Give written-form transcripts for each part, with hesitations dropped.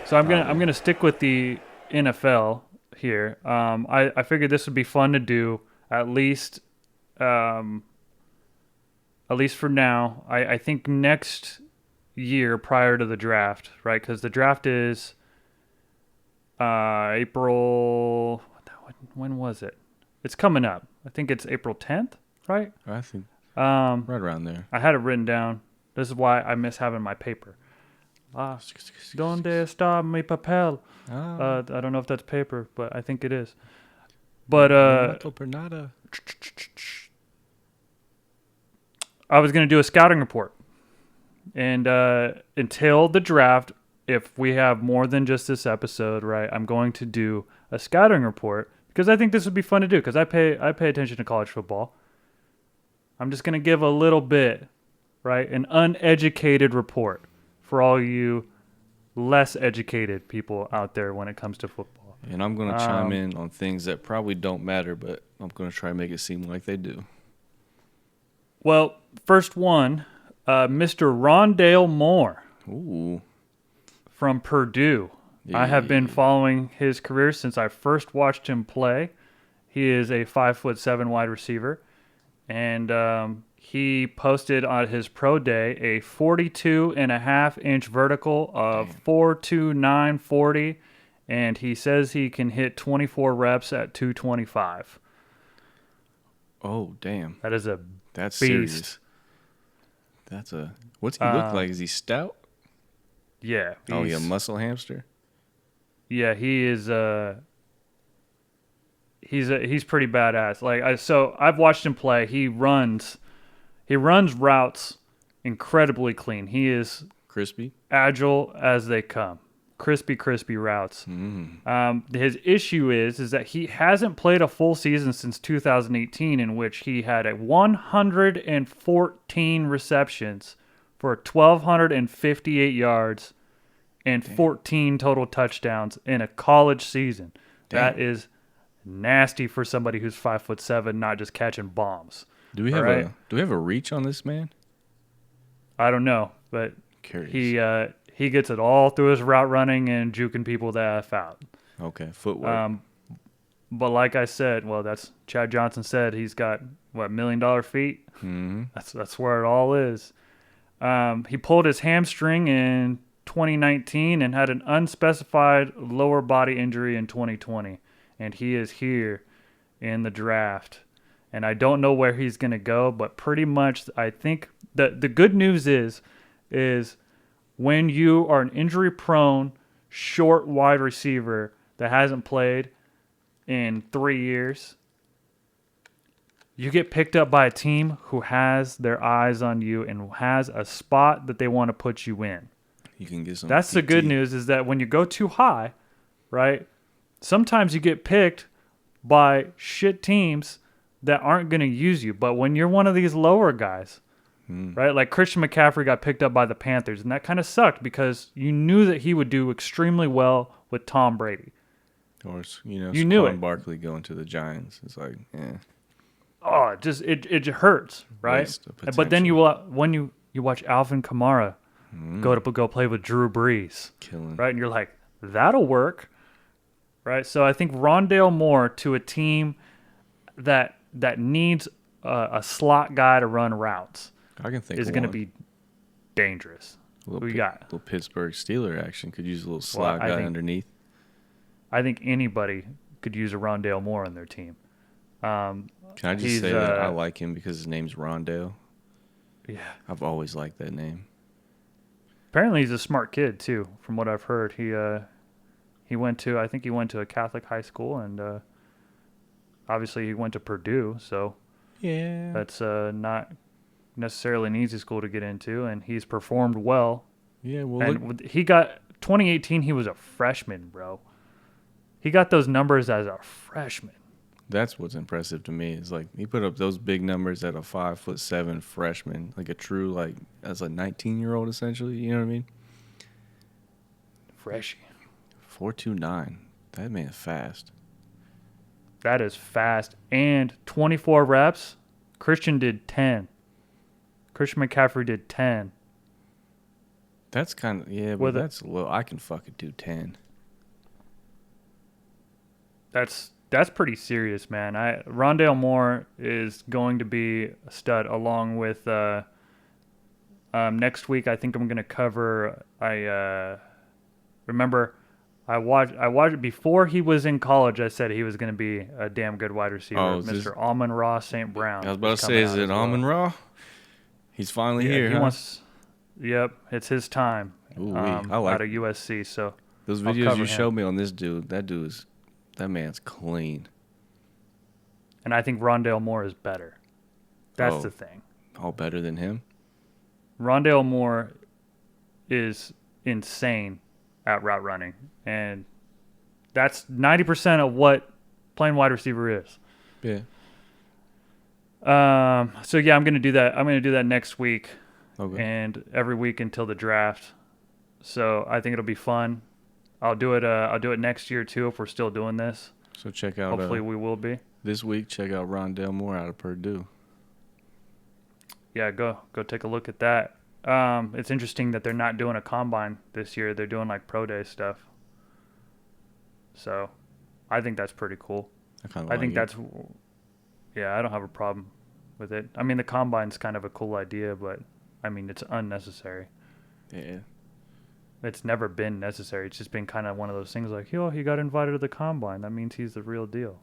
So I'm gonna stick with the NFL here. I figured this would be fun to do at least um, at least for now. I think next year prior to the draft, right? Because the draft is April. When was it? It's coming up. I think it's April 10th, right? I think Um, right around there. I had it written down. This is why I miss having my paper. Ah, donde está mi papel? Ah, I don't know if that's paper, but I think it is. But no mato per nada. I was going to do a scouting report. And until the draft, if we have more than just this episode, right, I'm going to do a scouting report because I think this would be fun to do because I pay attention to college football. I'm just going to give a little bit, right, an uneducated report for all you less educated people out there when it comes to football. And I'm going to chime in on things that probably don't matter, but I'm going to try to make it seem like they do. Well, first one, Mr. Rondale Moore Ooh. from Purdue. Yeah. I have been following his career since I first watched him play. He is a 5'7" wide receiver, and he posted on his pro day a 42.5-inch vertical of 4.2940, and he says he can hit 24 reps at 225. Oh, damn. That is a That's beast. serious. That's a. What's he look like? Is he stout? Yeah. Oh, he a muscle hamster? Yeah, he is. He's pretty badass. So I've watched him play. He runs routes incredibly clean. He is Crispy? agile as they come. Crispy routes. His issue is that he hasn't played a full season since 2018, in which he had 114 receptions for 1,258 yards and 14 total touchdowns in a college season. Damn. That is nasty for somebody who's 5'7", not just catching bombs. Do we have a reach on this man? I don't know, but Curious. he gets it all through his route running and juking people the F out. Okay, footwork. But like I said, well, that's Chad Johnson said he's got $1 million feet. Mm-hmm. That's where it all is. He pulled his hamstring in 2019 and had an unspecified lower body injury in 2020, and he is here in the draft. And I don't know where he's going to go, but pretty much I think the good news is when you are an injury-prone, short wide receiver that hasn't played in 3 years, you get picked up by a team who has their eyes on you and has a spot that they want to put you in. You can get some. That's the good news, is that when you go too high, right, sometimes you get picked by shit teams that aren't going to use you. But when you're one of these lower guys, right, like Christian McCaffrey got picked up by the Panthers, and that kind of sucked because you knew that he would do extremely well with Tom Brady. Or You knew it. Barkley going to the Giants. It's like, Oh, it just hurts, right? Waste of But then potential. when you watch Alvin Kamara go play with Drew Brees, Killing. right, and you're like, that'll work, right? So I think Rondale Moore to a team that needs a slot guy to run routes I can think is of going to one. be dangerous. Who you got? Little Pittsburgh Steeler action. Could use a little slot I guy think- underneath. I think anybody could use a Rondale Moore on their team. Can I just say that I like him because his name's Rondale? Yeah. I've always liked that name. Apparently he's a smart kid too, from what I've heard. He went to a Catholic high school, and obviously he went to Purdue, so Yeah. that's not necessarily an easy school to get into, and he's performed well. Yeah, well, And he got 2018. He was a freshman, bro. He got those numbers as a freshman. that's what's impressive to me. Is like he put up those big numbers at a 5'7" freshman, like a true as a 19-year-old essentially. You know what I mean? Freshy. 4.29. That man is fast. That is fast. And 24 reps. Christian did 10. Christian McCaffrey did 10. That's kind of, yeah, but With that's low. I can fucking do 10. that's pretty serious, man. Rondale Moore is going to be a stud along with next week. I think I'm going to cover. I remember I watched before he was in college. I said he was going to be a damn good wide receiver. Oh, is this, Mr. Amon-Ra St. Brown I was about is to say, coming is out it as well. Amon-Ra? He's finally Yeah, here, he huh? wants. Yep, it's his time. Ooh, wee. I Out like of USC, so those I'll videos you cover showed him. me on this dude. That man's clean. And I think Rondale Moore is better. That's Oh, the thing. all better than him? Rondale Moore is insane at route running, and that's 90% of what playing wide receiver is. Yeah. So yeah, I'm gonna do that. I'm gonna do that next week Okay. and every week until the draft. So I think it'll be fun. I'll do it. I'll do it next year too if we're still doing this. So check out Hopefully we will be. this week. Check out Rondale Moore out of Purdue. Yeah, go take a look at that. It's interesting that they're not doing a combine this year. They're doing like pro day stuff. So I think that's pretty cool. I kind of I like think it. that's yeah. I don't have a problem with it. I mean, the combine's kind of a cool idea, but I mean, it's unnecessary. Yeah. It's never been necessary. It's just been kind of one of those things like, yo, he got invited to the combine. That means he's the real deal.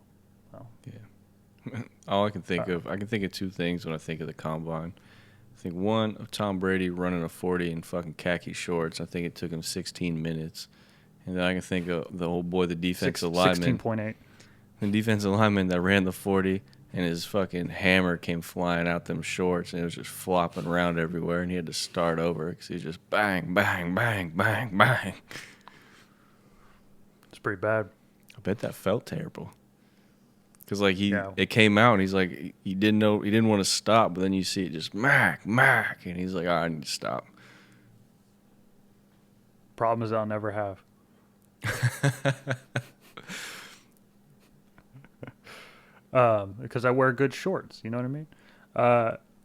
Well, Yeah. All I can think of, I can think of two things when I think of the combine. I think one of Tom Brady running a 40 in fucking khaki shorts. I think it took him 16 minutes. And then I can think of the old boy, the defensive lineman. 16.8. The defensive lineman that ran the 40 and his fucking hammer came flying out them shorts and it was just flopping around everywhere and he had to start over because he just bang, bang, bang, bang, bang. It's pretty bad. I bet that felt terrible. Because, like, Yeah. it came out and he's like, he didn't want to stop, but then you see it just mac, mac. And he's like, I need to stop. Problems I'll never have. Because I wear good shorts. You know what I mean?